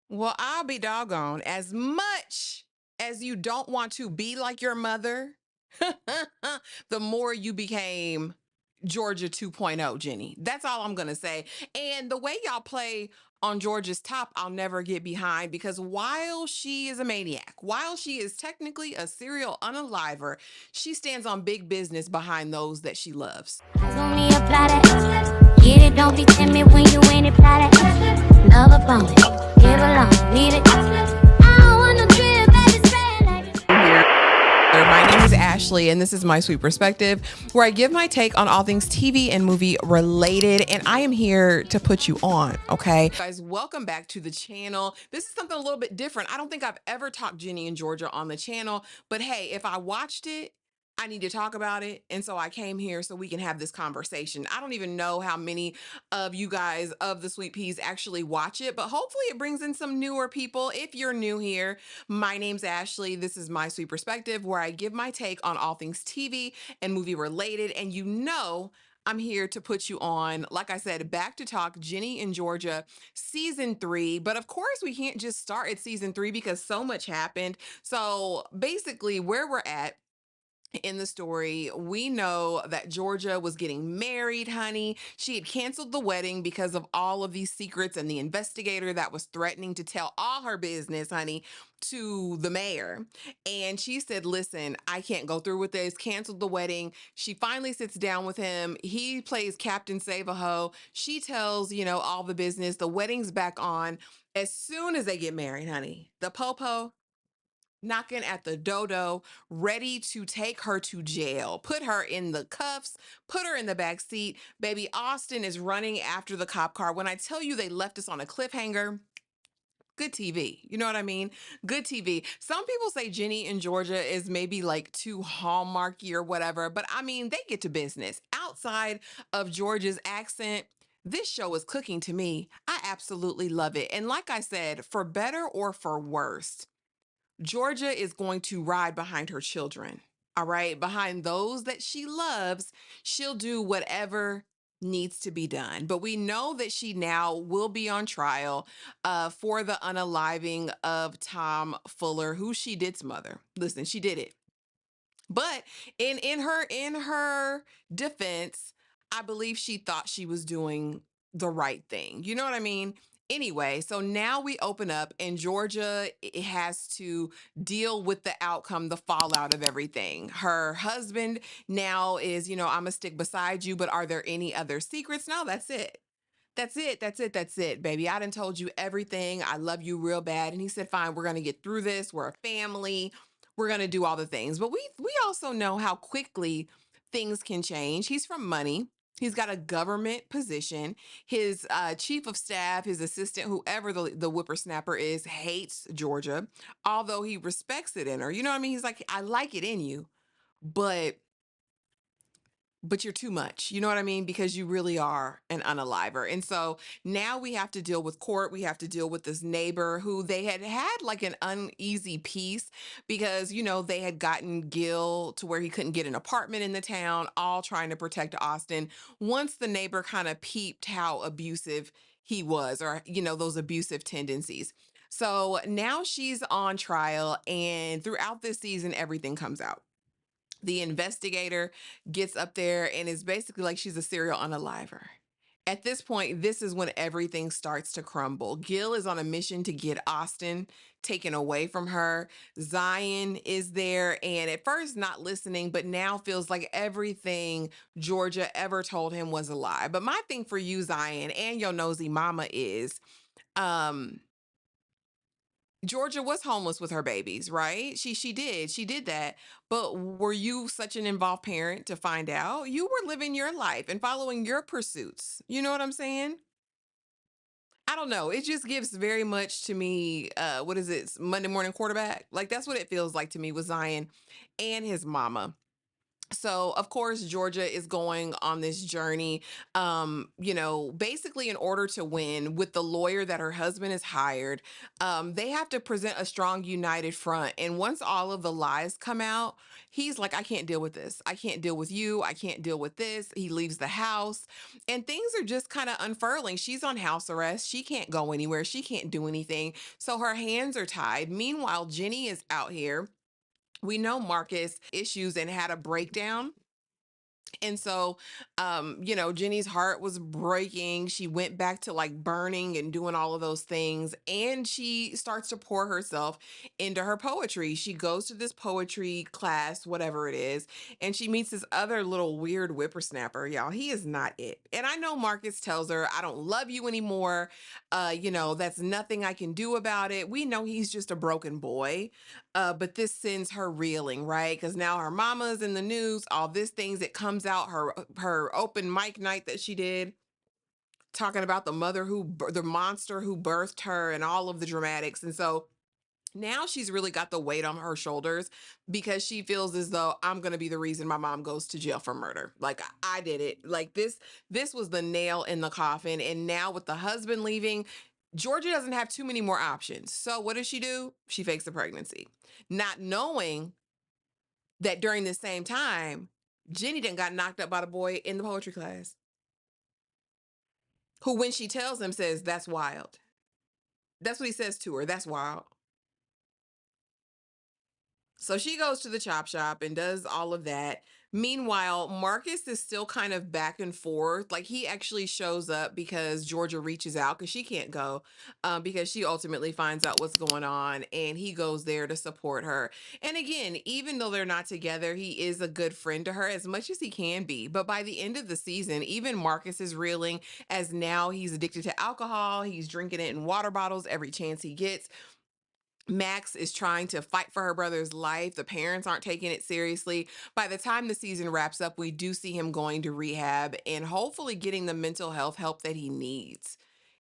Well, I'll be doggone. As much as you don't want to be like your mother, the more you became Georgia 2.0, Jenny. That's all I'm going to say. And the way y'all play on Georgia's top, I'll never get behind because while she is a maniac, while she is technically a serial unaliver, she stands on big business behind those that she loves. Only apply that. Get it, don't be timid when you ain't apply that. Love a bone, give along, need it. I don't want no trip, baby, spend like Here. My name is Ashley, and this is My Sweet Perspective, where I give my take on all things TV and movie related, and I am here to put you on, okay? Guys, welcome back to the channel. This is something a little bit different. I don't think I've ever talked Ginny and Georgia on the channel, but hey, if I watched it, I need to talk about it. And so I came here so we can have this conversation. I don't even know how many of you guys of the Sweet Peas actually watch it, but hopefully it brings in some newer people. If you're new here, my name's Ashley. This is My Sweet Perspective, where I give my take on all things TV and movie related. And you know, I'm here to put you on, like I said, back to talk Ginny and Georgia season 3. But of course, we can't just start at season 3 because so much happened. So basically, where we're at in the story, we know that Georgia was getting married, honey. She had canceled the wedding because of all of these secrets and the investigator that was threatening to tell all her business, honey, to the mayor. And she said, listen, I can't go through with this, canceled the wedding. She finally sits down with him. He plays Captain Save-A-Ho. She tells, all the business. The wedding's back on. As soon as they get married, honey, the popo knocking at the dodo, ready to take her to jail, put her in the cuffs, put her in the back seat. Baby Austin is running after the cop car. When I tell you they left us on a cliffhanger, good TV. You know what I mean? Good TV. Some people say Ginny in Georgia is maybe like too hallmarky or whatever, but I mean, they get to business. Outside of Georgia's accent, this show is cooking to me. I absolutely love it. And like I said, for better or for worse, Georgia is going to ride behind her children. All right. Behind those that she loves, she'll do whatever needs to be done. But we know that she now will be on trial for the unaliving of Tom Fuller, who she did smother. Listen, she did it. But in her defense, I believe she thought she was doing the right thing. You know what I mean? Anyway, so now we open up and Georgia has to deal with the outcome, the fallout of everything. Her husband now is, I'm gonna stick beside you, but are there any other secrets? No, that's it. That's it. That's it. That's it, baby. I done told you everything. I love you real bad. And he said, fine, we're going to get through this. We're a family. We're going to do all the things. But we also know how quickly things can change. He's from money. He's got a government position. His chief of staff, his assistant, whoever the whippersnapper is, hates Georgia, although he respects it in her. You know what I mean? He's like, I like it in you, but you're too much. You know what I mean? Because you really are an unaliver. And so now we have to deal with court. We have to deal with this neighbor who they had like an uneasy peace because, they had gotten Gil to where he couldn't get an apartment in the town, all trying to protect Austin. Once the neighbor kind of peeped how abusive he was or, those abusive tendencies. So now she's on trial, and throughout this season, everything comes out. The investigator gets up there and is basically like she's a serial unaliver. At this point, this is when everything starts to crumble. Gil is on a mission to get Austin taken away from her. Zion is there and at first not listening, but now feels like everything Georgia ever told him was a lie. But my thing for you, Zion, and your nosy mama is, um, Georgia was homeless with her babies, right? She did that. But were you such an involved parent to find out? You were living your life and following your pursuits. You know what I'm saying? I don't know. It just gives very much to me. What is it? Monday morning quarterback. Like that's what it feels like to me with Zion and his mama. So of course Georgia is going on this journey, basically in order to win with the lawyer that her husband has hired. They have to present a strong united front, and once all of the lies come out, he's like, I can't deal with this, I can't deal with you, I can't deal with this. He leaves the house, and things are just kind of unfurling. She's on house arrest, she can't go anywhere, she can't do anything, so her hands are tied. Meanwhile, Jenny is out here. We know Marcus issues and had a breakdown. And so, Jenny's heart was breaking. She went back to like burning and doing all of those things. And she starts to pour herself into her poetry. She goes to this poetry class, whatever it is, and she meets this other little weird whippersnapper. Y'all, he is not it. And I know Marcus tells her, I don't love you anymore. That's nothing I can do about it. We know he's just a broken boy. But this sends her reeling, right? Because now her mama's in the news, all this things that comes out, her open mic night that she did, talking about the monster who birthed her and all of the dramatics. And so now she's really got the weight on her shoulders because she feels as though I'm going to be the reason my mom goes to jail for murder. Like I did it. Like this was the nail in the coffin. And now with the husband leaving, Georgia doesn't have too many more options. So what does she do? She fakes the pregnancy, not knowing that during the same time, Jenny done got knocked up by the boy in the poetry class, who, when she tells him, says, that's wild. That's what he says to her. That's wild. So she goes to the chop shop and does all of that. Meanwhile, Marcus is still kind of back and forth. Like he actually shows up because Georgia reaches out because she can't go, because she ultimately finds out what's going on, and he goes there to support her. And again, even though they're not together, he is a good friend to her as much as he can be. But by the end of the season, even Marcus is reeling, as now he's addicted to alcohol. He's drinking it in water bottles every chance he gets. Max is trying to fight for her brother's life. The parents aren't taking it seriously. By the time the season wraps up, we do see him going to rehab and hopefully getting the mental health help that he needs.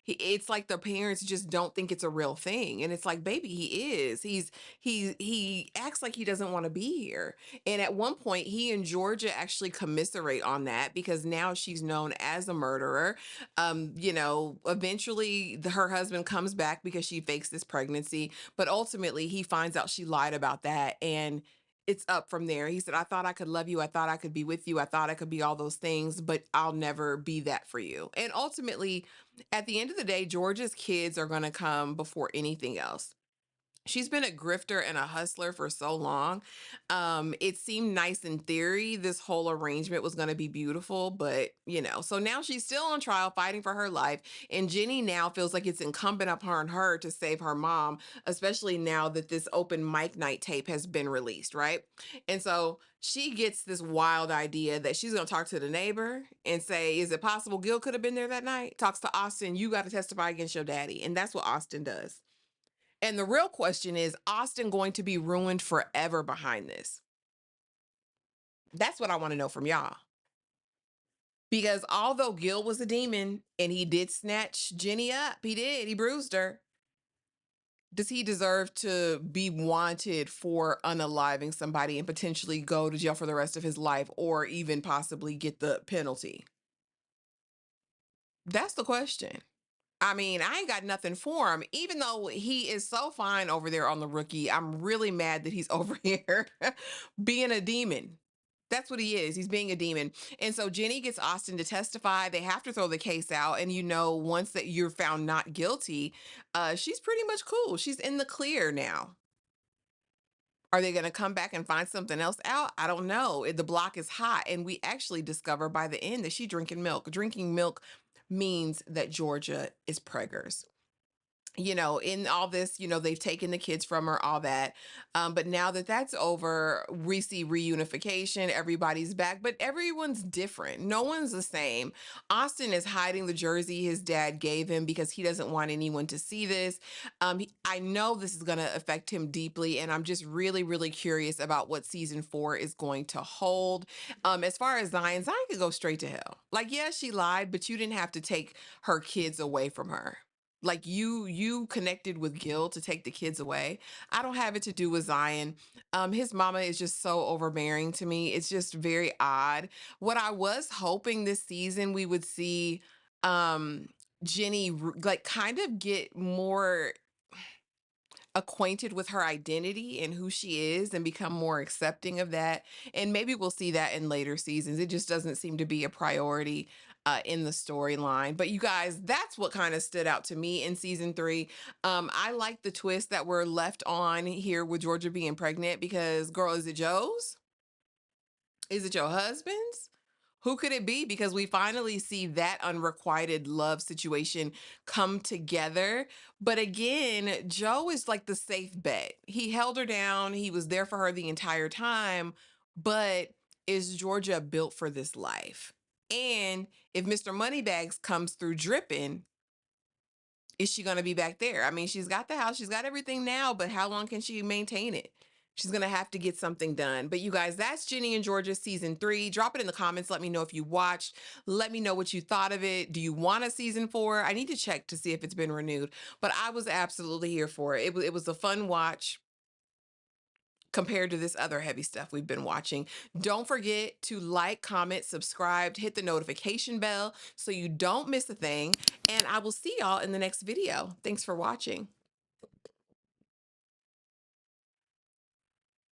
It's like the parents just don't think it's a real thing, and it's like, baby, he is. He acts like he doesn't want to be here. And at one point, he and Georgia actually commiserate on that because now she's known as a murderer. Eventually, her husband comes back because she fakes this pregnancy, but ultimately, he finds out she lied about that, and it's up from there. He said, I thought I could love you. I thought I could be with you. I thought I could be all those things, but I'll never be that for you. And ultimately, at the end of the day, George's kids are going to come before anything else. She's been a grifter and a hustler for so long. It seemed nice in theory. This whole arrangement was going to be beautiful, but so now she's still on trial fighting for her life. And Jenny now feels like it's incumbent upon her to save her mom, especially now that this open mic night tape has been released, right? And so she gets this wild idea that she's going to talk to the neighbor and say, is it possible Gil could have been there that night? Talks to Austin, you got to testify against your daddy. And that's what Austin does. And the real question is Austin going to be ruined forever behind this? That's what I want to know from y'all. Because although Gil was a demon and he did snatch Jenny up, he bruised her. Does he deserve to be wanted for unaliving somebody and potentially go to jail for the rest of his life, or even possibly get the penalty? That's the question. I mean, I ain't got nothing for him. Even though he is so fine over there on the rookie, I'm really mad that he's over here being a demon. That's what he is. He's being a demon. And so Jenny gets Austin to testify. They have to throw the case out. And once that you're found not guilty, she's pretty much cool. She's in the clear now. Are they going to come back and find something else out? I don't know. The block is hot. And we actually discover by the end that she's drinking milk. Drinking milk means that Georgia is preggers. In all this, they've taken the kids from her, all that. But now that that's over, we see reunification. Everybody's back, but everyone's different. No one's the same. Austin is hiding the jersey his dad gave him because he doesn't want anyone to see this. I know this is going to affect him deeply, and I'm just really, really curious about what season 4 is going to hold. As far as Zion could go straight to hell. Like, yeah, she lied, but you didn't have to take her kids away from her. Like you connected with Gil to take the kids away. I don't have it to do with Zion. His mama is just so overbearing to me. It's just very odd. What I was hoping this season we would see um Jenny like kind of get more acquainted with her identity and who she is and become more accepting of that. And maybe we'll see that in later seasons. It just doesn't seem to be a priority in the storyline. But you guys, that's what kind of stood out to me in season 3. I like the twist that we're left on here with Georgia being pregnant because, girl, is it Joe's? Is it your husband's? Who could it be? Because we finally see that unrequited love situation come together. But again, Joe is like the safe bet. He held her down, he was there for her the entire time. But is Georgia built for this life? And if Mr. Moneybags comes through dripping, is she going to be back there? I mean, she's got the house, she's got everything now, but how long can she maintain it? She's going to have to get something done. But you guys, that's Ginny and Georgia season 3. Drop it in the comments. Let me know if you watched. Let me know what you thought of it. Do you want a season 4? I need to check to see if it's been renewed. But I was absolutely here for it. It was a fun watch compared to this other heavy stuff we've been watching. Don't forget to like, comment, subscribe, hit the notification bell so you don't miss a thing. And I will see y'all in the next video. Thanks for watching.